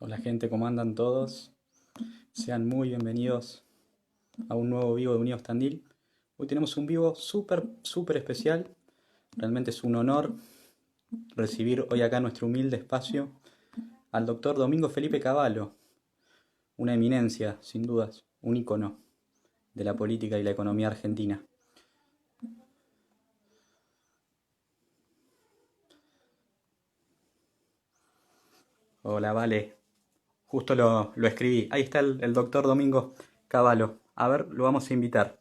Hola gente, ¿cómo andan todos? Sean muy bienvenidos a un nuevo vivo de Unidos Tandil. Hoy tenemos un vivo súper especial. Realmente es un honor recibir hoy acá en nuestro humilde espacio al doctor Domingo Felipe Cavallo, una eminencia, sin dudas, un ícono de la política y la economía argentina. Hola, vale. Justo lo escribí. Ahí está el doctor Domingo Cavallo. A ver, lo vamos a invitar.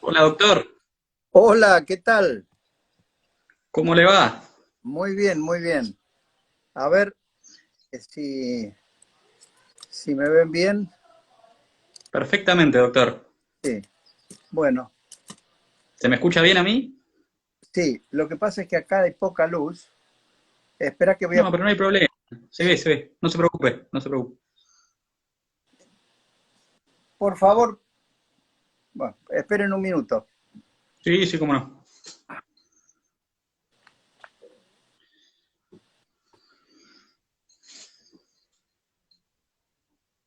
Hola, doctor. Hola, ¿qué tal? ¿Cómo le va? Muy bien, muy bien. A ver si me ven bien. Perfectamente, doctor. Sí, bueno, ¿Se me escucha bien a mí? sí, lo que pasa es que acá hay poca luz. Espera que voy a... No, pero no hay problema. Se ve, Sí, se ve. No se preocupe, no se preocupe. por favor, bueno, esperen un minuto. Sí, sí, cómo no.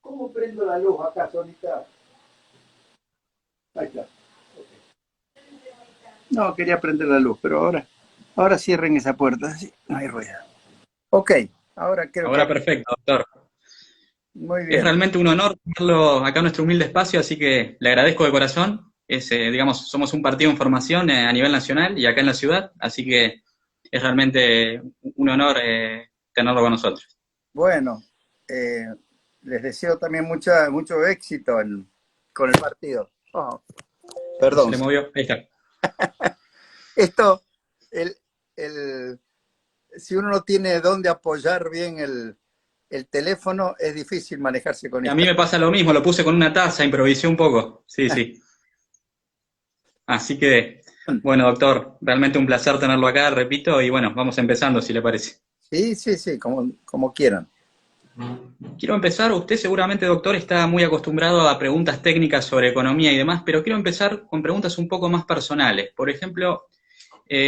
¿Cómo prendo la luz acá solita? Ahí está. No, quería prender la luz, pero ahora cierren esa puerta. Sí, no hay ruido. Ok, ahora creo que... Ahora perfecto, doctor. Muy Es bien. realmente un honor tenerlo acá en nuestro humilde espacio, así que le agradezco de corazón. Digamos, somos un partido en formación a nivel nacional y acá en la ciudad, así que es realmente un honor tenerlo con nosotros. Bueno, eh, les deseo también mucho éxito con el partido. Oh, No se perdón. le movió. Ahí está. Esto, el, el, si uno no tiene dónde apoyar bien el teléfono, es difícil manejarse con A mí esta. me pasa lo mismo, lo puse con una taza, improvisé un poco. Sí, sí. Así que, bueno, doctor, realmente un placer tenerlo acá, repito, y bueno, vamos empezando, si le parece. Sí, sí, sí, como quieran. Quiero empezar, usted seguramente, doctor, está muy acostumbrado a preguntas técnicas sobre economía y demás, pero quiero empezar con preguntas un poco más personales. Por ejemplo,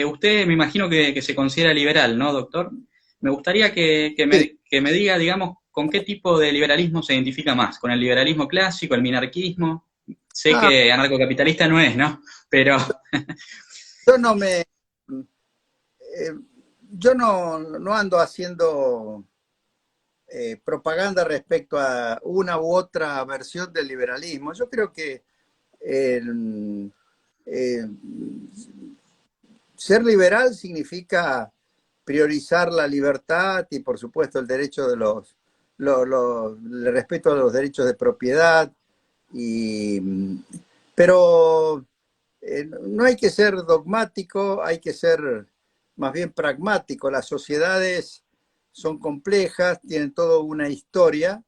usted me imagino que se considera liberal, ¿no, doctor? Me gustaría Sí. que me diga, digamos, con qué tipo de liberalismo se identifica más, con el liberalismo clásico, el minarquismo. Sé Ah, que anarcocapitalista no es, ¿no? Pero yo no me, yo no ando haciendo propaganda respecto a una u otra versión del liberalismo. Yo creo que eh, ser liberal significa priorizar la libertad y, por supuesto, el derecho de el respeto a los derechos de propiedad. Y, pero no hay que ser dogmático, hay que ser más bien pragmático. Las sociedades son complejas, tienen toda una historia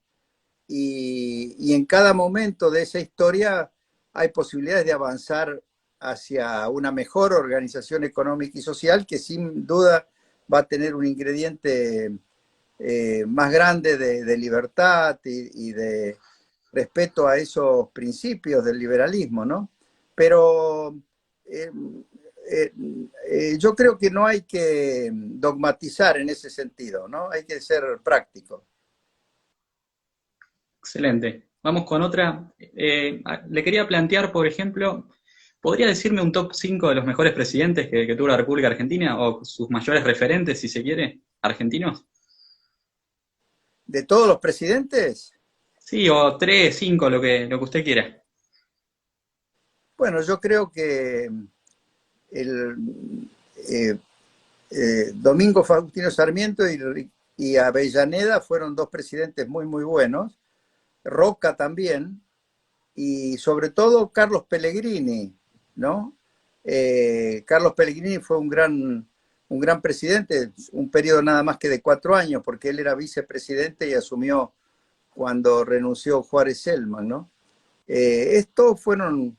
y en cada momento de esa historia hay posibilidades de avanzar hacia una mejor organización económica y social que sin duda va a tener un ingrediente más grande de libertad y de respeto a esos principios del liberalismo, ¿no? Pero eh, eh, yo creo que no hay que dogmatizar en ese sentido, ¿no? Hay que ser práctico. excelente. Vamos con otra. Le quería plantear, por ejemplo, ¿podría decirme un top 5 de los mejores presidentes que tuvo la República Argentina o sus mayores referentes, si se quiere, argentinos? De todos los presidentes, Sí, o 3, 5, lo que usted quiera. bueno, yo creo que el Domingo Faustino Sarmiento y Avellaneda fueron dos presidentes muy buenos, Roca también, y sobre todo Carlos Pellegrini, ¿no? Carlos Pellegrini fue un gran presidente, un periodo nada más que de 4 años, porque él era vicepresidente y asumió cuando renunció Juárez Selman, ¿no? Estos fueron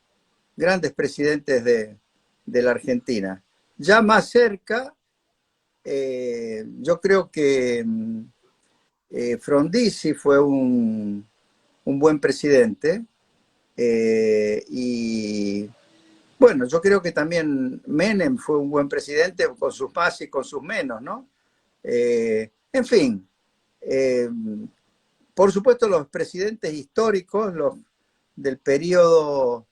grandes presidentes de la Argentina. Ya más cerca, yo creo que Frondizi fue un buen presidente y bueno, yo creo que también Menem fue un buen presidente con sus más y con sus menos, ¿no? En fin, eh, por supuesto los presidentes históricos, los del periodo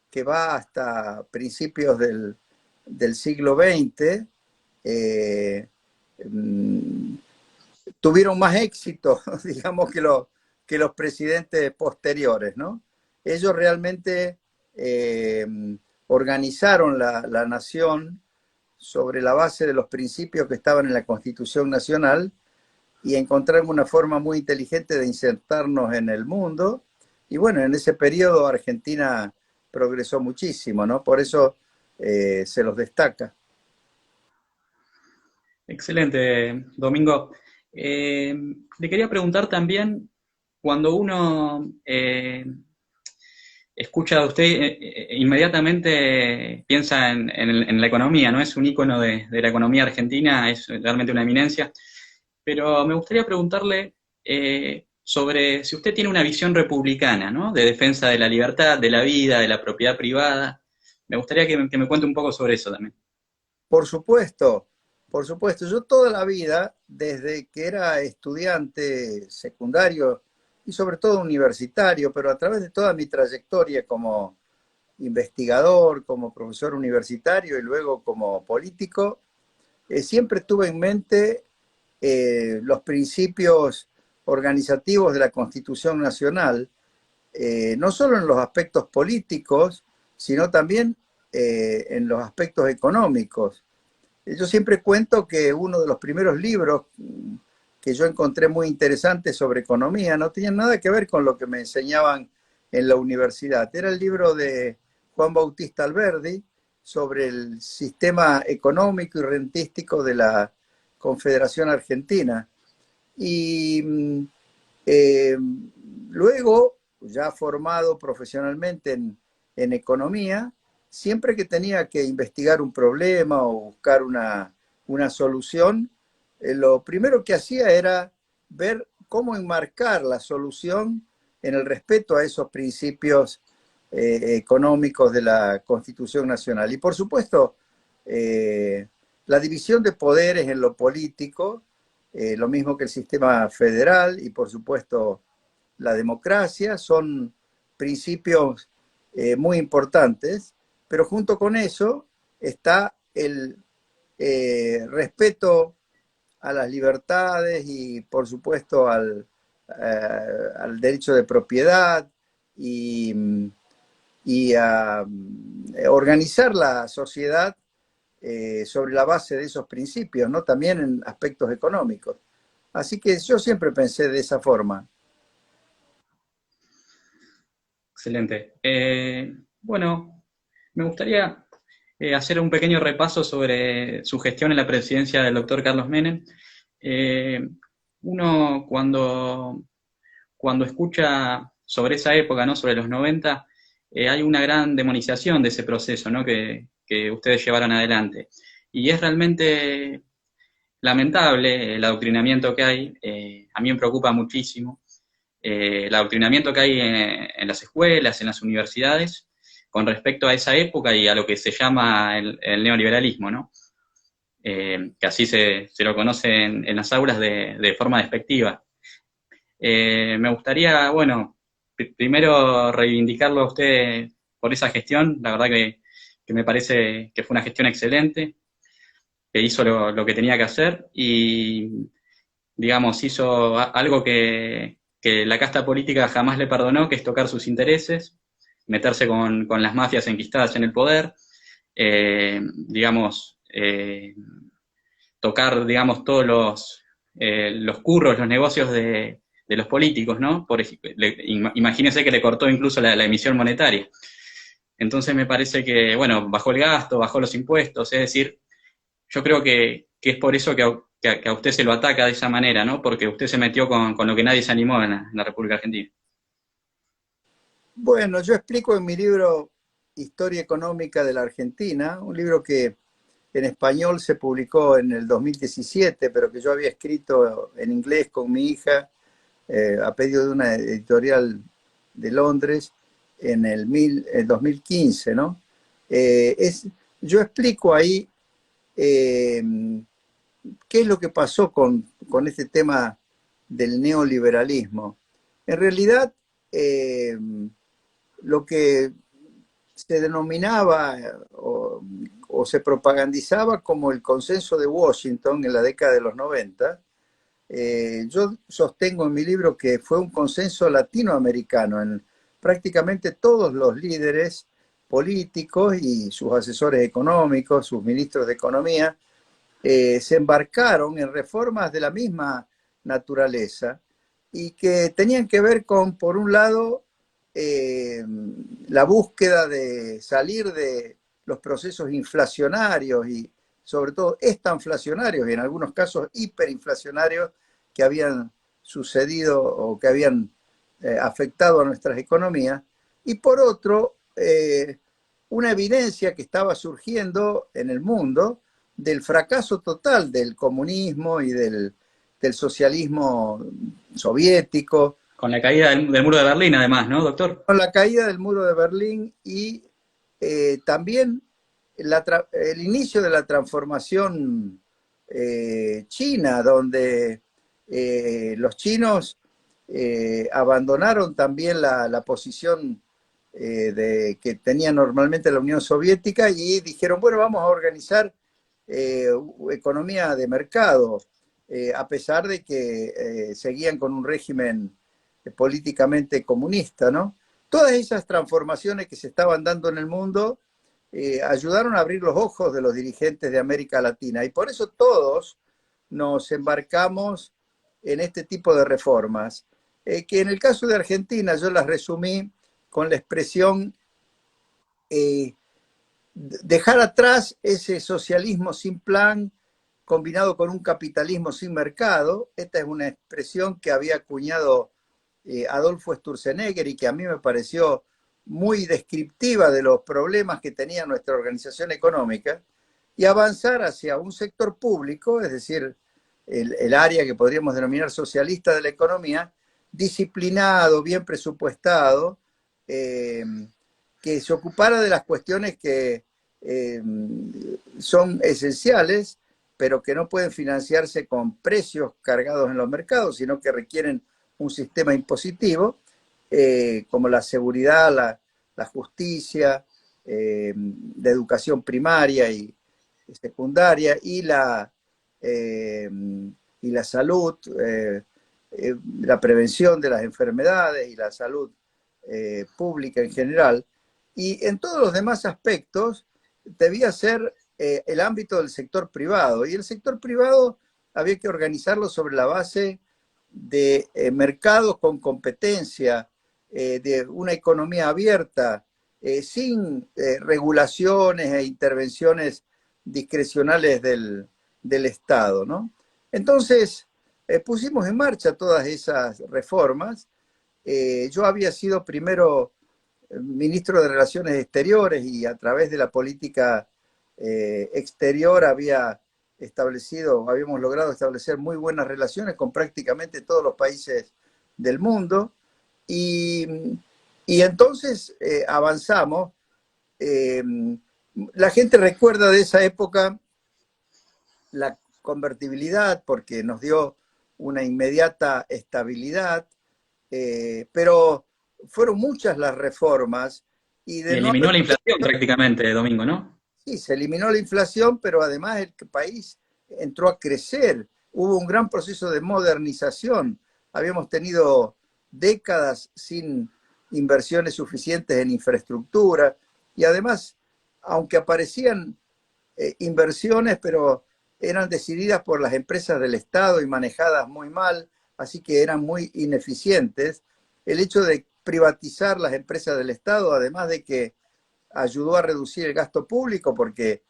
que va hasta principios del siglo XX, eh, mm, tuvieron más éxito, digamos, que los presidentes posteriores, ¿no? Ellos realmente eh, organizaron la nación sobre la base de los principios que estaban en la Constitución Nacional y encontraron una forma muy inteligente de insertarnos en el mundo. Y bueno, en ese periodo Argentina progresó muchísimo, ¿no? Por eso se los destaca. Excelente, Domingo. Le quería preguntar también, cuando uno escucha a usted, inmediatamente piensa en la economía, ¿no? Es un ícono de la economía argentina, es realmente una eminencia. Pero me gustaría preguntarle sobre si usted tiene una visión republicana, ¿no? De defensa de la libertad, de la vida, de la propiedad privada. Me gustaría que me cuente un poco sobre eso también. Por supuesto, por supuesto. Yo toda la vida, desde que era estudiante secundario y sobre todo universitario, pero a través de toda mi trayectoria como investigador, como profesor universitario y luego como político, siempre tuve en mente los principios organizativos de la Constitución Nacional, no solo en los aspectos políticos, sino también en los aspectos económicos. Yo siempre cuento que uno de los primeros libros que yo encontré muy interesantes sobre economía no tenía nada que ver con lo que me enseñaban en la universidad. Era el libro de Juan Bautista Alberdi sobre el sistema económico y rentístico de la Confederación Argentina. Y eh, luego, ya formado profesionalmente en economía, siempre que tenía que investigar un problema o buscar una solución, lo primero que hacía era ver cómo enmarcar la solución en el respeto a esos principios económicos de la Constitución Nacional. Y por supuesto, la división de poderes en lo político, lo mismo que el sistema federal y por supuesto la democracia, son principios muy importantes, pero junto con eso está el respeto a las libertades y por supuesto al derecho de propiedad y a organizar la sociedad sobre la base de esos principios, ¿no? También en aspectos económicos. Así que yo siempre pensé de esa forma. Excelente. Bueno, me gustaría hacer un pequeño repaso sobre su gestión en la presidencia del doctor Carlos Menem. Eh, Uno cuando escucha sobre esa época, ¿no? Sobre los 90, hay una gran demonización de ese proceso, ¿no? Que ustedes llevaron adelante. Y es realmente lamentable el adoctrinamiento que hay. A mí me preocupa muchísimo el adoctrinamiento que hay en las escuelas, en las universidades, con respecto a esa época y a lo que se llama el neoliberalismo, ¿no? Que así se lo conoce en las aulas de forma despectiva. Me gustaría, bueno, primero reivindicarlo a usted por esa gestión, la verdad que me parece que fue una gestión excelente, que hizo lo que tenía que hacer y, digamos, hizo algo que la casta política jamás le perdonó, que es tocar sus intereses, meterse con las mafias enquistadas en el poder, digamos, tocar, digamos, todos los curros, los negocios de los políticos, ¿no? Por ejemplo, imagínense que le cortó incluso la emisión monetaria. Entonces me parece que, bueno, bajó el gasto, bajó los impuestos, es decir, yo creo que es por eso que a usted se lo ataca de esa manera, ¿no? Porque usted se metió con lo que nadie se animó en la República Argentina. Bueno, yo explico en mi libro Historia Económica de la Argentina, un libro que en español se publicó en el 2017, pero que yo había escrito en inglés con mi hija a pedido de una editorial de Londres en el 2015, ¿no? Yo explico ahí eh, qué es lo que pasó con este tema del neoliberalismo. En realidad, lo que se denominaba o se propagandizaba como el consenso de Washington en la década de los 90, yo sostengo en mi libro que fue un consenso latinoamericano. En prácticamente todos los líderes políticos y sus asesores económicos, sus ministros de economía, se embarcaron en reformas de la misma naturaleza y que tenían que ver con, por un lado, la búsqueda de salir de los procesos inflacionarios y sobre todo estanflacionarios y en algunos casos hiperinflacionarios que habían sucedido o que habían afectado a nuestras economías. Y por otro, una evidencia que estaba surgiendo en el mundo del fracaso total del comunismo y del socialismo soviético, Con la caída del muro de Berlín, además, ¿no, doctor? con la caída del muro de Berlín y también el inicio de la transformación china, donde los chinos abandonaron también la posición que tenía normalmente la Unión Soviética y dijeron, bueno, vamos a organizar economía de mercado, a pesar de que seguían con un régimen políticamente comunista, ¿no? Todas esas transformaciones que se estaban dando en el mundo ayudaron a abrir los ojos de los dirigentes de América Latina y por eso todos nos embarcamos en este tipo de reformas, que en el caso de Argentina yo las resumí con la expresión dejar atrás ese socialismo sin plan combinado con un capitalismo sin mercado. Esta es una expresión que había acuñado Adolfo Sturzenegger y que a mí me pareció muy descriptiva de los problemas que tenía nuestra organización económica, y avanzar hacia un sector público, es decir, el área que podríamos denominar socialista de la economía, disciplinado, bien presupuestado, que se ocupara de las cuestiones que son esenciales, pero que no pueden financiarse con precios cargados en los mercados, sino que requieren un sistema impositivo, como la seguridad, la justicia, la educación primaria y secundaria y la salud, la prevención de las enfermedades y la salud pública en general. Y en todos los demás aspectos debía ser el ámbito del sector privado. Y el sector privado había que organizarlo sobre la base de mercados con competencia, de una economía abierta, sin regulaciones e intervenciones discrecionales del Estado, ¿no? Entonces, pusimos en marcha todas esas reformas. Yo había sido primero ministro de Relaciones Exteriores y a través de la política exterior habíamos logrado establecer muy buenas relaciones con prácticamente todos los países del mundo y, y entonces avanzamos. Eh, la gente recuerda de esa época la convertibilidad porque nos dio una inmediata estabilidad, pero fueron muchas las reformas y Y de no eliminó haber, la inflación prácticamente, Domingo, ¿no? sí, se eliminó la inflación, pero además el país entró a crecer. Hubo un gran proceso de modernización. Habíamos tenido décadas sin inversiones suficientes en infraestructura y además, aunque aparecían inversiones, pero eran decididas por las empresas del Estado y manejadas muy mal, así que eran muy ineficientes. El hecho de privatizar las empresas del Estado, además de que ayudó a reducir el gasto público, porque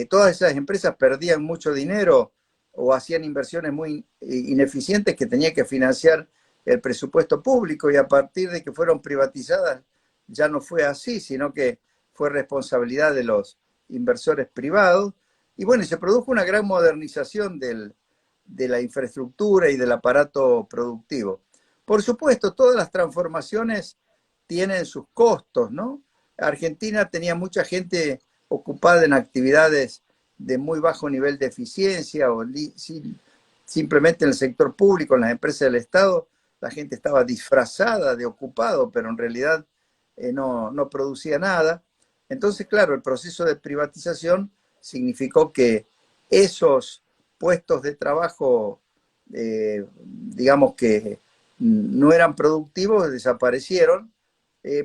todas esas empresas perdían mucho dinero o hacían inversiones muy ineficientes que tenía que financiar el presupuesto público, y a partir de que fueron privatizadas ya no fue así, sino que fue responsabilidad de los inversores privados. Y bueno, se produjo una gran modernización de la infraestructura y del aparato productivo. Por supuesto, todas las transformaciones tienen sus costos, ¿no? Argentina tenía mucha gente ocupada en actividades de muy bajo nivel de eficiencia o simplemente en el sector público, en las empresas del Estado, la gente estaba disfrazada de ocupado, pero en realidad no producía nada. Entonces, claro, el proceso de privatización significó que esos puestos de trabajo, digamos que no eran productivos, desaparecieron,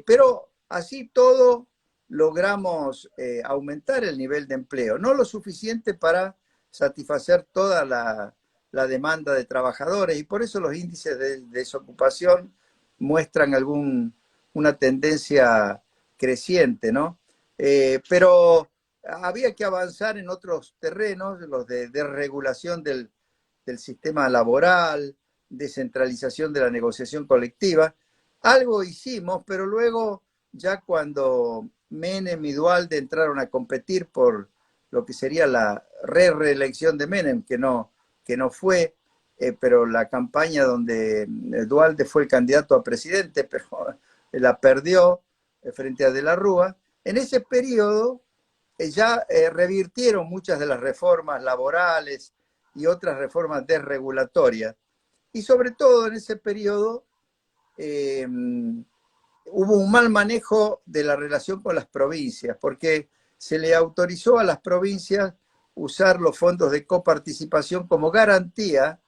pero así todo logramos aumentar el nivel de empleo, no lo suficiente para satisfacer toda la demanda de trabajadores, y por eso los índices de desocupación muestran una tendencia creciente, ¿no? Pero había que avanzar en otros terrenos, los de regulación del sistema laboral, descentralización de la negociación colectiva. Algo hicimos, pero luego ya cuando Menem y Dualde entraron a competir por lo que sería la reelección de Menem, que no fue, pero la campaña donde Dualde fue el candidato a presidente, pero la perdió frente a De la Rúa. En ese periodo ya revirtieron muchas de las reformas laborales y otras reformas desregulatorias. Y sobre todo en ese periodo hubo un mal manejo de la relación con las provincias, porque se le autorizó a las provincias usar los fondos de coparticipación como garantía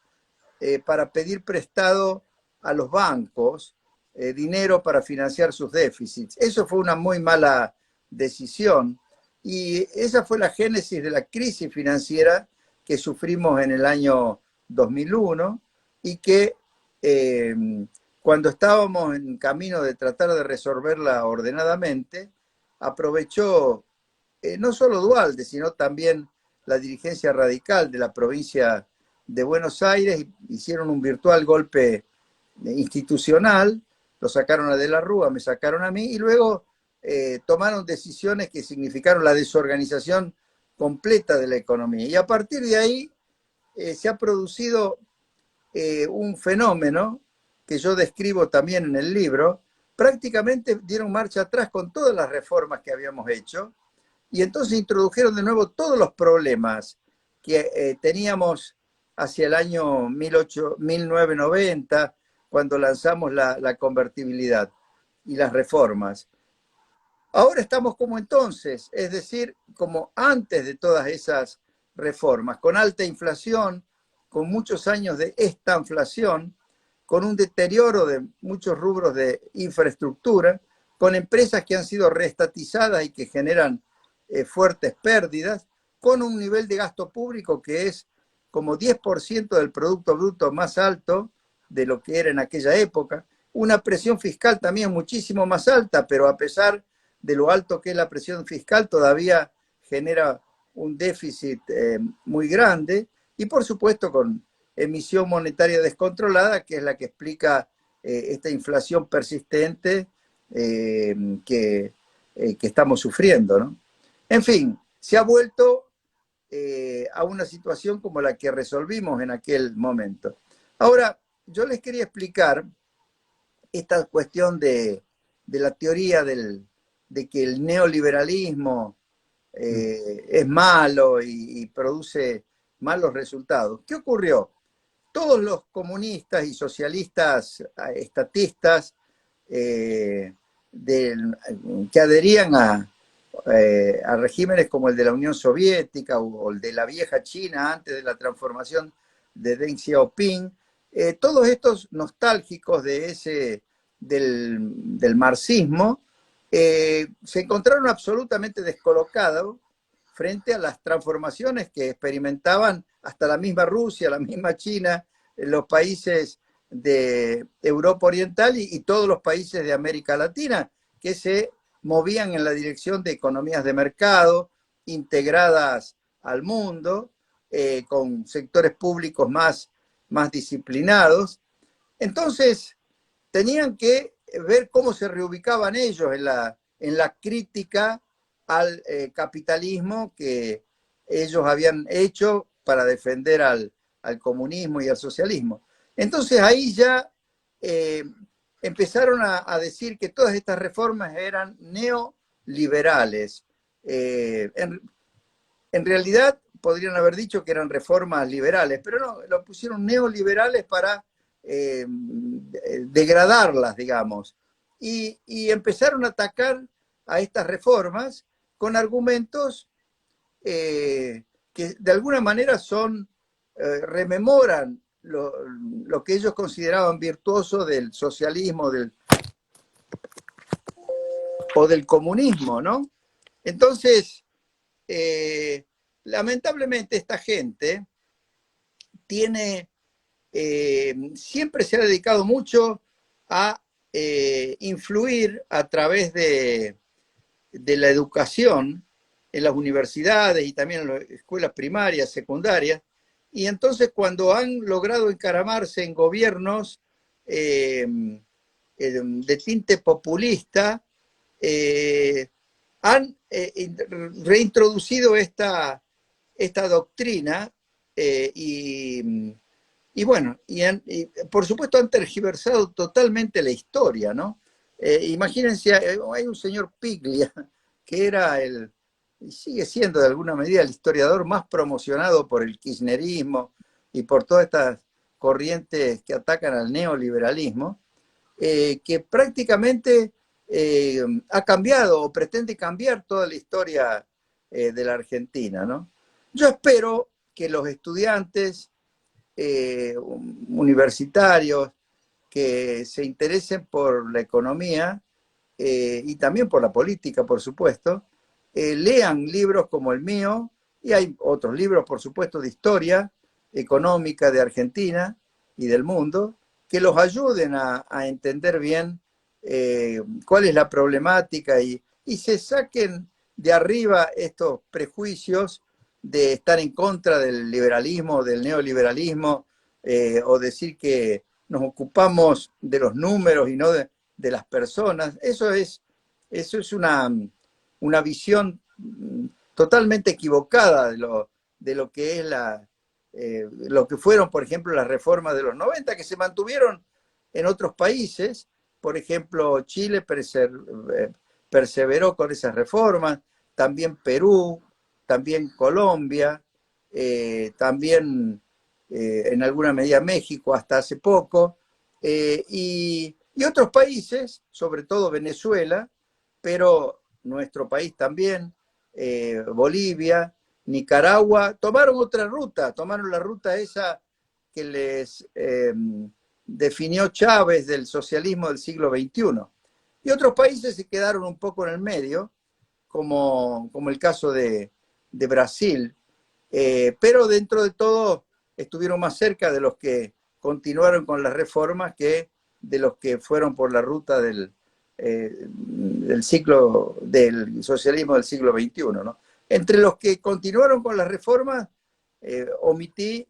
para pedir prestado a los bancos dinero para financiar sus déficits. Eso fue una muy mala decisión y esa fue la génesis de la crisis financiera que sufrimos en el año 2001 y que cuando estábamos en camino de tratar de resolverla ordenadamente, aprovechó no solo Dualde, sino también la dirigencia radical de la provincia de Buenos Aires, hicieron un virtual golpe institucional, lo sacaron a De la Rúa, me sacaron a mí, y luego tomaron decisiones que significaron la desorganización completa de la economía. Y a partir de ahí se ha producido un fenómeno que yo describo también en el libro. Prácticamente dieron marcha atrás con todas las reformas que habíamos hecho y entonces introdujeron de nuevo todos los problemas que teníamos hacia el año 1990, cuando lanzamos la convertibilidad y las reformas. Ahora estamos como entonces, es decir, como antes de todas esas reformas, con alta inflación, con muchos años de estanflación, con un deterioro de muchos rubros de infraestructura, con empresas que han sido reestatizadas y que generan fuertes pérdidas, con un nivel de gasto público que es como 10% del Producto Bruto más alto de lo que era en aquella época, una presión fiscal también muchísimo más alta, pero a pesar de lo alto que es la presión fiscal, todavía genera un déficit muy grande, y por supuesto con emisión monetaria descontrolada, que es la que explica esta inflación persistente que estamos sufriendo, ¿no? En fin, se ha vuelto a una situación como la que resolvimos en aquel momento. Ahora, yo les quería explicar esta cuestión de la teoría de que el neoliberalismo es malo y produce malos resultados. ¿Qué ocurrió? Todos los comunistas y socialistas estatistas que adherían a regímenes como el de la Unión Soviética o el de la vieja China antes de la transformación de Deng Xiaoping, todos estos nostálgicos del marxismo se encontraron absolutamente descolocados frente a las transformaciones que experimentaban hasta la misma Rusia, la misma China, los países de Europa Oriental y todos los países de América Latina, que se movían en la dirección de economías de mercado integradas al mundo, con sectores públicos más disciplinados. Entonces, tenían que ver cómo se reubicaban ellos en la crítica al capitalismo que ellos habían hecho para defender al comunismo y al socialismo. Entonces ahí ya empezaron a decir que todas estas reformas eran liberales. En realidad podrían haber dicho que eran reformas liberales, pero no, lo pusieron neoliberales para degradarlas, digamos. Y empezaron a atacar a estas reformas con argumentos que de alguna manera rememoran lo que ellos consideraban virtuoso del socialismo o del comunismo, ¿no? Entonces, lamentablemente esta gente siempre se ha dedicado mucho a influir a través de la educación en las universidades y también en las escuelas primarias, secundarias, y entonces cuando han logrado encaramarse en gobiernos de tinte populista, han reintroducido esta doctrina y bueno, y por supuesto han tergiversado totalmente la historia, ¿no? Imagínense, hay un señor Piglia, que era y sigue siendo de alguna medida el historiador más promocionado por el kirchnerismo y por todas estas corrientes que atacan al neoliberalismo, que prácticamente ha cambiado o pretende cambiar toda la historia de la Argentina, ¿no? Yo espero que los estudiantes universitarios que se interesen por la economía y también por la política, por supuesto, lean libros como el mío, y hay otros libros, por supuesto, de historia económica de Argentina y del mundo, que los ayuden a entender bien cuál es la problemática y se saquen de arriba estos prejuicios de estar en contra del liberalismo, del neoliberalismo, o decir que nos ocupamos de los números y no de las personas. Eso es una visión totalmente equivocada de lo que es lo que fueron, por ejemplo, las reformas de los 90, que se mantuvieron en otros países. Por ejemplo, Chile perseveró con esas reformas, también Perú, también Colombia, también en alguna medida México hasta hace poco, y otros países, sobre todo Venezuela, pero nuestro país también, Bolivia, Nicaragua, tomaron otra ruta, tomaron la ruta esa que les definió Chávez del socialismo del siglo XXI. Y otros países se quedaron un poco en el medio, como el caso de Brasil, pero dentro de todo estuvieron más cerca de los que continuaron con las reformas que de los que fueron por la ruta del socialismo del siglo XXI, ¿no? Entre los que continuaron con las reformas, omití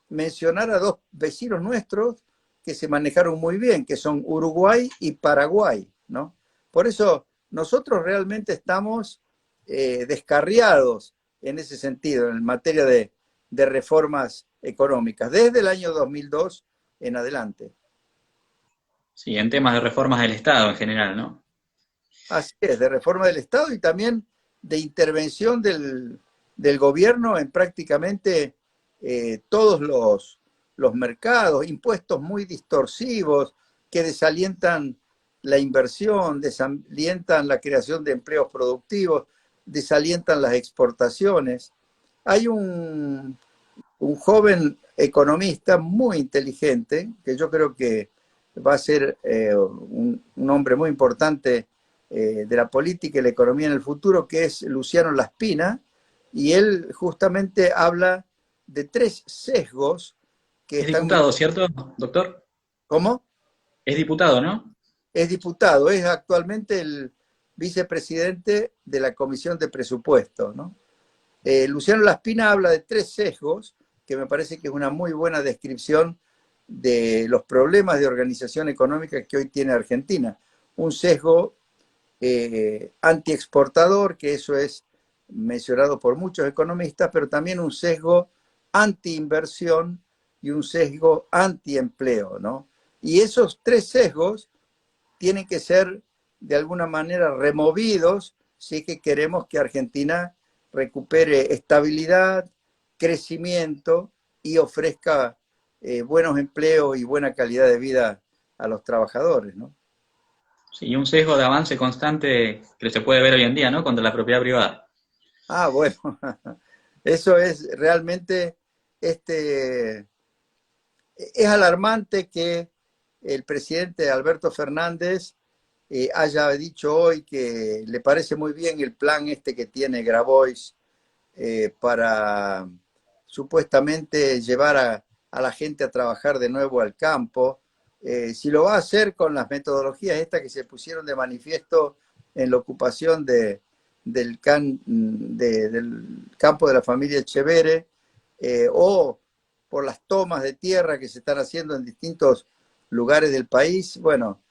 mencionar a dos vecinos nuestros que se manejaron muy bien, que son Uruguay y Paraguay, ¿no? Por eso nosotros realmente estamos descarriados en ese sentido, en materia de reformas económicas, desde el año 2002 en adelante. Sí, en temas de reformas del Estado en general, ¿no? Así es, de reforma del Estado y también de intervención del gobierno en prácticamente todos los mercados, impuestos muy distorsivos que desalientan la inversión, desalientan la creación de empleos productivos, desalientan las exportaciones. Hay un joven economista muy inteligente, que yo creo que va a ser un hombre muy importante de la política y la economía en el futuro, que es Luciano Laspina, y él justamente habla de 3 sesgos que Es están... diputado, ¿cierto, doctor? ¿Cómo? Es diputado, ¿no? Es diputado, es actualmente el vicepresidente de la Comisión de Presupuestos, ¿no? Luciano Laspina habla de 3 sesgos, que me parece que es una muy buena descripción de los problemas de organización económica que hoy tiene Argentina. Un sesgo antiexportador, que eso es mencionado por muchos economistas, pero también un sesgo antiinversión y un sesgo antiempleo, ¿no? Y esos 3 sesgos tienen que ser de alguna manera removidos si es que queremos que Argentina recupere estabilidad, crecimiento y ofrezca buenos empleos y buena calidad de vida a los trabajadores, ¿no? Sí, y un sesgo de avance constante que se puede ver hoy en día, ¿no? Contra la propiedad privada. Ah, bueno, eso es realmente, este, es alarmante que el presidente Alberto Fernández haya dicho hoy que le parece muy bien el plan este que tiene Grabois para supuestamente llevar a la gente a trabajar de nuevo al campo. Si lo va a hacer con las metodologías estas que se pusieron de manifiesto en la ocupación del campo de la familia Echeverre, o por las tomas de tierra que se están haciendo en distintos lugares del país, bueno,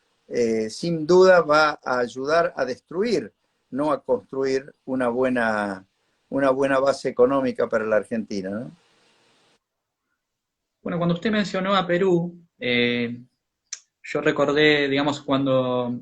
sin duda va a ayudar a destruir, no a construir una buena base económica para la Argentina, ¿no? Bueno, cuando usted mencionó a Perú, yo recordé, digamos, cuando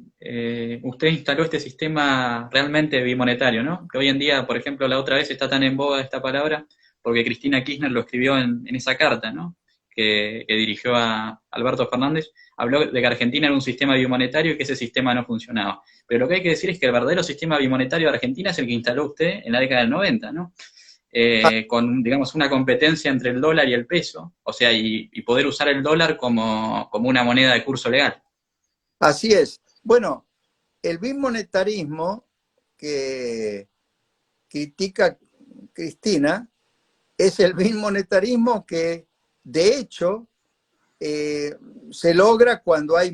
usted instaló este sistema realmente bimonetario, ¿no? Que hoy en día, por ejemplo, la otra vez está tan en boga esta palabra porque Cristina Kirchner lo escribió en esa carta, ¿no? Que dirigió a Alberto Fernández, habló de que Argentina era un sistema bimonetario y que ese sistema no funcionaba. Pero lo que hay que decir es que el verdadero sistema bimonetario de Argentina es el que instaló usted en la década del 90, ¿no? Con, digamos, una competencia entre el dólar y el peso, o sea, y poder usar el dólar como una moneda de curso legal. Así es. Bueno, el bimonetarismo que critica Cristina es el bimonetarismo que, de hecho, se logra cuando hay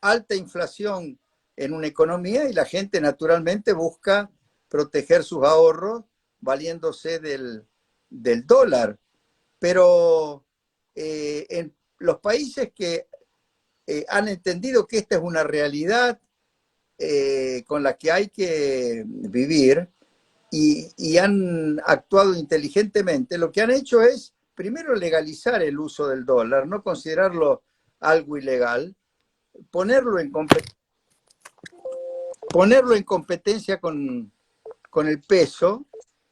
alta inflación en una economía y la gente naturalmente busca proteger sus ahorros valiéndose del dólar. Pero en los países que han entendido que esta es una realidad con la que hay que vivir y han actuado inteligentemente, lo que han hecho es primero legalizar el uso del dólar, no considerarlo algo ilegal, ponerlo en, ponerlo en competencia con el peso,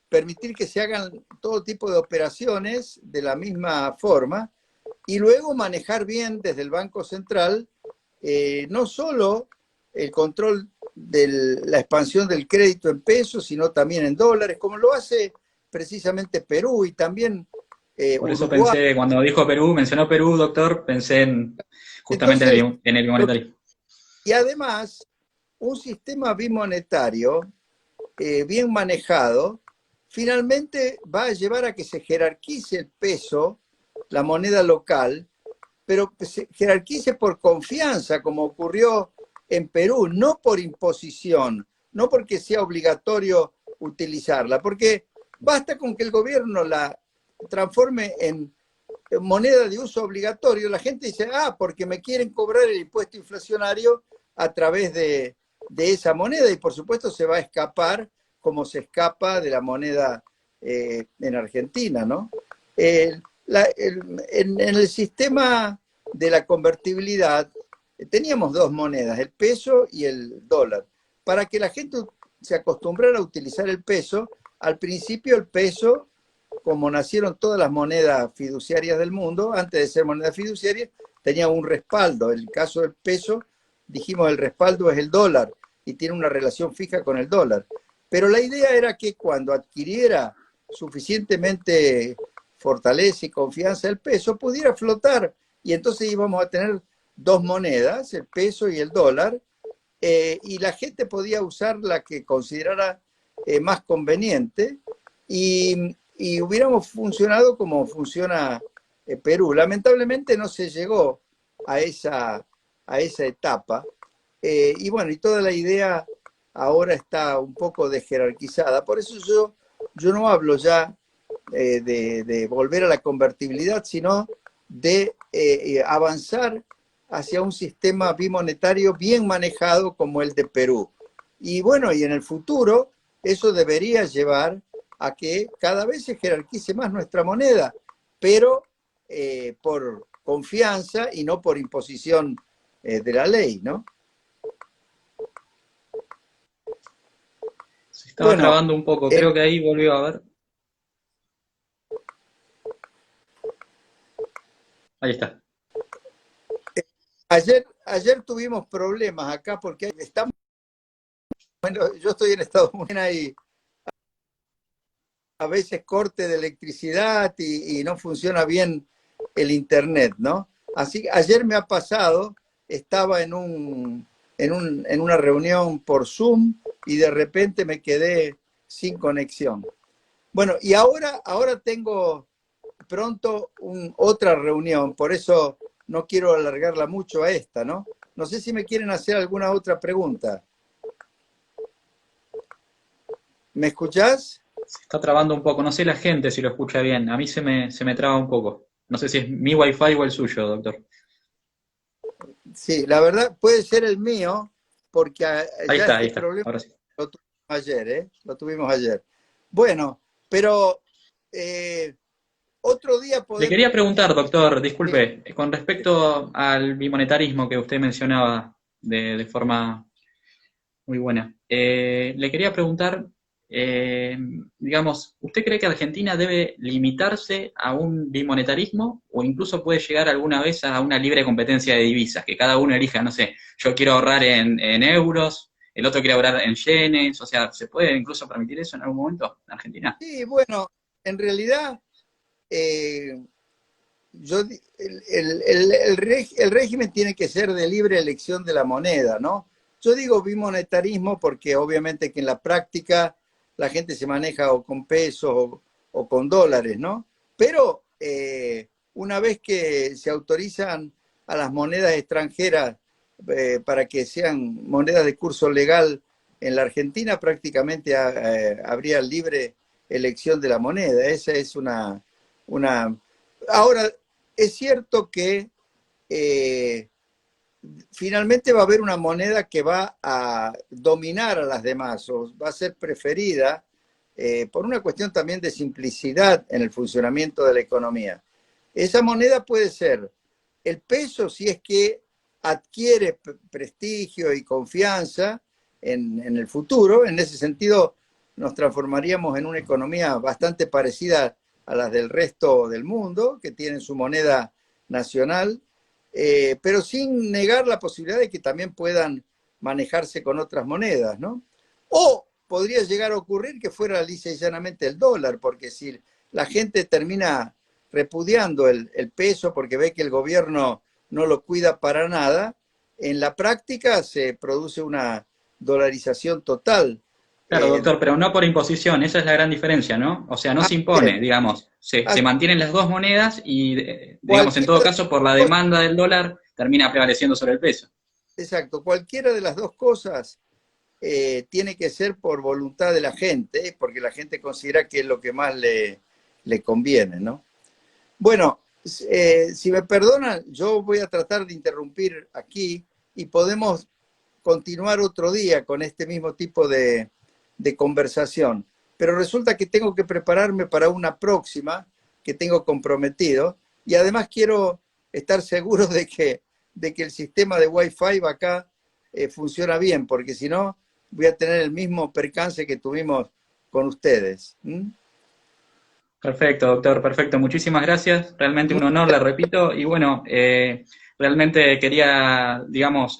permitir que se hagan todo tipo de operaciones de la misma forma y luego manejar bien desde el Banco Central no solo el control de la expansión del crédito en pesos, sino también en dólares, como lo hace precisamente Perú y también Por eso Uruguay. pensé, cuando dijo Perú, mencionó Perú, doctor, pensé justamente Entonces, en el bimonetario. y además, un sistema bimonetario bien manejado, finalmente va a llevar a que se jerarquice el peso, la moneda local, pero que se jerarquice por confianza, como ocurrió en Perú, no por imposición, no porque sea obligatorio utilizarla, porque basta con que el gobierno la transforme en moneda de uso obligatorio, la gente dice, ah, porque me quieren cobrar el impuesto inflacionario a través de esa moneda y por supuesto se va a escapar como se escapa de la moneda en Argentina, ¿no? En el sistema de la convertibilidad teníamos dos monedas, el peso y el dólar. Para que la gente se acostumbrara a utilizar el peso, al principio el peso, como nacieron todas las monedas fiduciarias del mundo, antes de ser moneda fiduciaria, tenía un respaldo. En el caso del peso, dijimos el respaldo es el dólar y tiene una relación fija con el dólar. Pero la idea era que cuando adquiriera suficientemente fortaleza y confianza el peso, pudiera flotar y entonces íbamos a tener dos monedas, el peso y el dólar, y la gente podía usar la que considerara más conveniente y hubiéramos funcionado como funciona Perú. Lamentablemente no se llegó a esa etapa y bueno, y toda la idea ahora está un poco desjerarquizada. Por eso yo no hablo ya de volver a la convertibilidad, sino de avanzar hacia un sistema bimonetario bien manejado como el de Perú. Y bueno, y en el futuro eso debería llevar a que cada vez se jerarquice más nuestra moneda, pero por confianza y no por imposición de la ley, ¿no? estaba Bueno, trabando un poco, eh, creo que ahí volvió a ver. Ahí está. ayer tuvimos problemas acá porque estamos, bueno, yo estoy en Estados Unidos y a veces corte de electricidad y no funciona bien el internet, ¿no? Así que ayer me ha pasado, estaba en una reunión por Zoom y de repente me quedé sin conexión. Bueno, y ahora tengo pronto otra reunión, por eso no quiero alargarla mucho a esta, ¿no? No sé si me quieren hacer alguna otra pregunta. ¿Me escuchás? Se está trabando un poco, no sé la gente si lo escucha bien, a mí se me traba un poco. No sé si es mi wifi o el suyo, doctor. Sí, la verdad puede ser el mío, porque ya Ahí este está, problema ahora sí. lo tuvimos ayer, ¿eh? Lo tuvimos ayer. Bueno, pero eh, otro día Le podemos... quería preguntar, doctor, Sí, disculpe, con respecto al bimonetarismo que usted mencionaba de forma muy buena, le quería preguntar, eh, digamos, ¿usted cree que Argentina debe limitarse a un bimonetarismo o incluso puede llegar alguna vez a una libre competencia de divisas, que cada uno elija, no sé, yo quiero ahorrar en euros, el otro quiere ahorrar en yenes, o sea, ¿se puede incluso permitir eso en algún momento en Argentina? sí, bueno, en realidad eh, el régimen tiene que ser de libre elección de la moneda, ¿no? Yo digo bimonetarismo porque obviamente que en la práctica la gente se maneja o con pesos o con dólares, ¿no? Pero una vez que se autorizan a las monedas extranjeras para que sean monedas de curso legal en la Argentina, prácticamente habría libre elección de la moneda. Esa es una... Ahora, es cierto que eh, finalmente va a haber una moneda que va a dominar a las demás o va a ser preferida por una cuestión también de simplicidad en el funcionamiento de la economía. Esa moneda puede ser el peso si es que adquiere prestigio y confianza en el futuro. En ese sentido, nos transformaríamos en una economía bastante parecida a las del resto del mundo, que tienen su moneda nacional, pero sin negar la posibilidad de que también puedan manejarse con otras monedas, ¿no? O podría llegar a ocurrir que fuera lisa y llanamente el dólar, porque si la gente termina repudiando el peso porque ve que el gobierno no lo cuida para nada, en la práctica se produce una dolarización total. Claro, Eh, doctor, pero no por imposición, esa es la gran diferencia, ¿no? O sea, no se bien, impone, digamos, se así, mantienen las dos monedas y, digamos, en cualquiera todo de caso, por la las dos, demanda del dólar, termina prevaleciendo sobre el peso. exacto, cualquiera de las dos cosas tiene que ser por voluntad de la gente, porque la gente considera que es lo que más le conviene, ¿no? Bueno, si me perdonan, yo voy a tratar de interrumpir aquí y podemos continuar otro día con este mismo tipo de conversación. Pero resulta que tengo que prepararme para una próxima que tengo comprometido y además quiero estar seguro de que el sistema de Wi-Fi acá funciona bien, porque si no voy a tener el mismo percance que tuvimos con ustedes. ¿Mm? Perfecto, doctor, perfecto. Muchísimas gracias. Realmente un honor, le repito. Y bueno, realmente quería, digamos,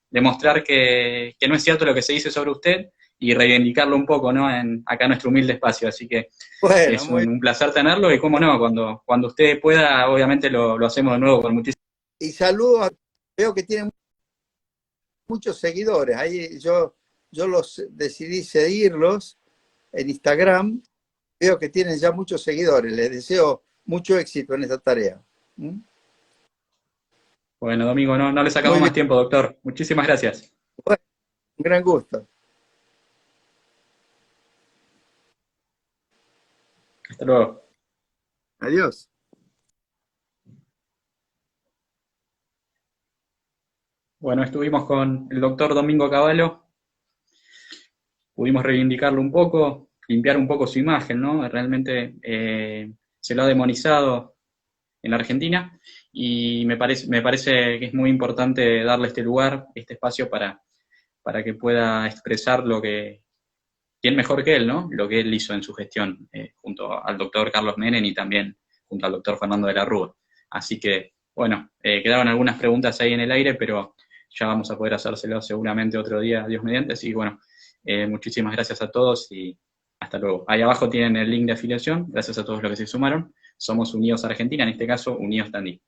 demostrar que no es cierto lo que se dice sobre usted y reivindicarlo un poco, ¿no? Acá en nuestro humilde espacio. Así que Bueno, es un placer tenerlo y cómo no, cuando usted pueda, obviamente lo hacemos de nuevo con muchísimo. y saludos, veo que tienen muchos seguidores. Ahí yo los decidí seguirlos en Instagram. Veo que tienen ya muchos seguidores. Les deseo mucho éxito en esta tarea. ¿Mm? Bueno, Domingo, no le sacamos Muy bien. más tiempo, doctor. Muchísimas gracias. Bueno, un gran gusto. Hasta luego. Adiós. Bueno, estuvimos con el doctor Domingo Cavallo, pudimos reivindicarlo un poco, limpiar un poco su imagen, ¿no? Realmente se lo ha demonizado en la Argentina y me parece que es muy importante darle este lugar, este espacio para que pueda expresar lo que ¿quién mejor que él, no? Lo que él hizo en su gestión, junto al doctor Carlos Menem y también junto al doctor Fernando de la Rúa. Así que, bueno, quedaron algunas preguntas ahí en el aire, pero ya vamos a poder hacérselo seguramente otro día, Dios mediante. Así que, bueno, muchísimas gracias a todos y hasta luego. Ahí abajo tienen el link de afiliación. Gracias a todos los que se sumaron. Somos Unidos Argentina, en este caso, Unidos Tandil.